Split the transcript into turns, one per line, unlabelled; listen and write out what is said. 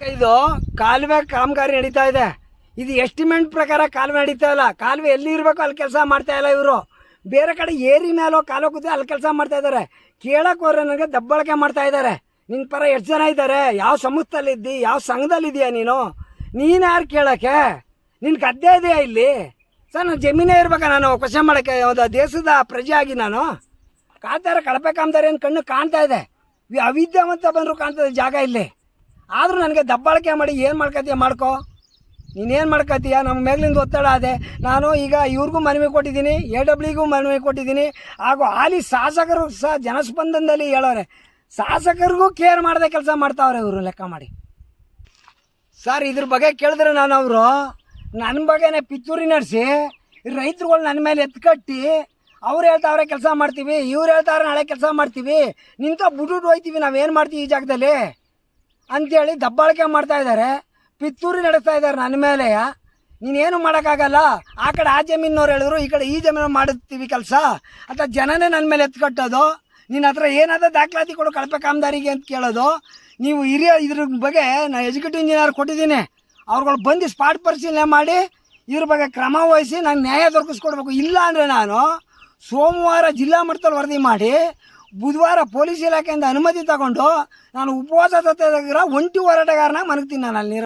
ಇದು ಕಾಲುವೆ ಕಾಮಗಾರಿ ನಡೀತಾ ಇದೆ. ಇದು ಎಸ್ಟಿಮೇಟ್ ಪ್ರಕಾರ ಕಾಲುವೆ ನಡೀತಾ ಇಲ್ಲ. ಕಾಲುವೆ ಎಲ್ಲಿ ಇರಬೇಕು ಅಲ್ಲಿ ಕೆಲಸ ಮಾಡ್ತಾ ಇಲ್ಲ ಇವರು. ಬೇರೆ ಕಡೆ ಏರಿ ಮೇಲೋ ಕಾಲುವೆ ಕೂತಿ ಅಲ್ಲಿ ಕೆಲಸ ಮಾಡ್ತಾ ಇದ್ದಾರೆ. ಕೇಳಕ್ಕೆ ಹೋದ್ರೆ ನನಗೆ ದಬ್ಬಾಳಿಕೆ ಮಾಡ್ತಾ ಇದ್ದಾರೆ. ನಿನ್ನ ಪರ ಎಷ್ಟು ಜನ ಇದ್ದಾರೆ? ಯಾವ ಸಂಸ್ಥೆಯಲ್ಲಿದ್ದಿ? ಯಾವ ಸಂಘದಲ್ಲಿದ್ದೀಯಾ ನೀನು? ನೀನು ಯಾರು ಕೇಳೋಕ್ಕೆ? ನಿನ್ನ ಗದ್ದೆ ಇದೆಯಾ ಇಲ್ಲಿ? ಸರ್ ನಾನು ಜಮೀನೇ ಇರ್ಬೇಕಾ? ನಾನು ಕ್ವಶನ್ ಮಾಡೋಕ್ಕೆ ಒಂದು ದೇಶದ ಪ್ರಜೆ ಆಗಿ ನಾನು ಕಾಂತಾರೆ ಕಳಪೆ ಕಾಮ್ತಾರೆ ಏನು ಕಣ್ಣು ಕಾಣ್ತಾ ಇದೆ. ಅವಿದ್ಯಾವಂತ ಬಂದರೂ ಕಾಣ್ತದೆ ಜಾಗ ಇಲ್ಲಿ. ಆದರೂ ನನಗೆ ದಬ್ಬಾಳಿಕೆ ಮಾಡಿ ಏನು ಮಾಡ್ಕೊತೀಯ ಮಾಡ್ಕೋ. ನೀನೇನು ಮಾಡ್ಕೊತೀಯ? ನಮ್ಮ ಮೇಲಿಂದ ಒತ್ತಡ ಅದೇ. ನಾನು ಈಗ ಇವ್ರಿಗೂ ಮನವಿ ಕೊಟ್ಟಿದ್ದೀನಿ, AWಗೂ ಮನವಿ ಕೊಟ್ಟಿದ್ದೀನಿ. ಹಾಗೂ ಹಾಲಿ ಶಾಸಕರು ಸಹ ಜನಸ್ಪಂದನದಲ್ಲಿ ಹೇಳೋರೆ. ಶಾಸಕರಿಗೂ ಕೇರ್ ಮಾಡದೆ ಕೆಲಸ ಮಾಡ್ತಾವ್ರೆ ಇವರು ಲೆಕ್ಕ ಮಾಡಿ. ಸರ್ ಇದ್ರ ಬಗ್ಗೆ ಕೇಳಿದ್ರೆ ನಾನು ಅವರು ನನ್ನ ಬಗ್ಗೆನೇ ಪಿತ್ತೂರಿ ನಡೆಸಿ ರೈತರುಗಳು ನನ್ನ ಮೇಲೆ ಎತ್ಕಟ್ಟಿ ಅವ್ರು ಹೇಳ್ತಾವ್ರೆ ಕೆಲಸ ಮಾಡ್ತೀವಿ, ಇವ್ರು ಹೇಳ್ತಾವ್ರೆ ನಾಳೆ ಕೆಲಸ ಮಾಡ್ತೀವಿ, ನಿಂತ ಬಿಟ್ಟು ಹೋಯ್ತೀವಿ, ನಾವೇನು ಮಾಡ್ತೀವಿ ಈ ಜಾಗದಲ್ಲಿ ಅಂಥೇಳಿ ದಬ್ಬಾಳಿಕೆ ಮಾಡ್ತಾ ಇದ್ದಾರೆ. ಪಿತ್ತೂರಿ ನಡೆಸ್ತಾ ಇದ್ದಾರೆ ನನ್ನ ಮೇಲೆ. ನೀನೇನು ಮಾಡೋಕ್ಕಾಗಲ್ಲ. ಆ ಕಡೆ ಆ ಜಮೀನವ್ರು ಹೇಳಿದ್ರು, ಈ ಕಡೆ ಈ ಜಮೀನು ಮಾಡುತ್ತೀವಿ ಕೆಲಸ ಅಥವಾ ಜನನೇ ನನ್ನ ಮೇಲೆ ಎತ್ಕಟ್ಟೋದು. ನಿನ್ನ ಹತ್ರ ಏನಾದರೂ ದಾಖಲಾತಿ ಕೊಡು ಕಳಪೆ ಕಾಮಗಾರಿಗೆ ಅಂತ ಕೇಳೋದು. ನೀವು ಹಿರಿಯ ಇದ್ರ ಬಗ್ಗೆ ನಾನು ಎಕ್ಸಿಕ್ಯೂಟಿವ್ ಇಂಜಿನಿಯರ್ ಕೊಟ್ಟಿದ್ದೀನಿ. ಅವ್ರುಗಳು ಬಂದು ಸ್ಪಾಟ್ ಪರಿಶೀಲನೆ ಮಾಡಿ ಇದ್ರ ಬಗ್ಗೆ ಕ್ರಮ ವಹಿಸಿ ನಂಗೆ ನ್ಯಾಯ ದೊರಕಿಸ್ಕೊಡ್ಬೇಕು. ಇಲ್ಲ ಅಂದರೆ ನಾನು ಸೋಮವಾರ ಜಿಲ್ಲಾ ಮಟ್ಟದಲ್ಲಿ ವರದಿ ಮಾಡಿ ಬುಧವಾರ ಪೊಲೀಸ್ ಇಲಾಖೆಯಿಂದ ಅನುಮತಿ ತಗೊಂಡು ನಾನು ಉಪವಾಸ ಸತ್ಯಾಗ್ರಹ ಒಂಟಿ ಹೋರಾಟಗಾರನಾಗಿ ಮನಗ್ತೀನಿ ನಾನು ಅಲ್ಲಿ.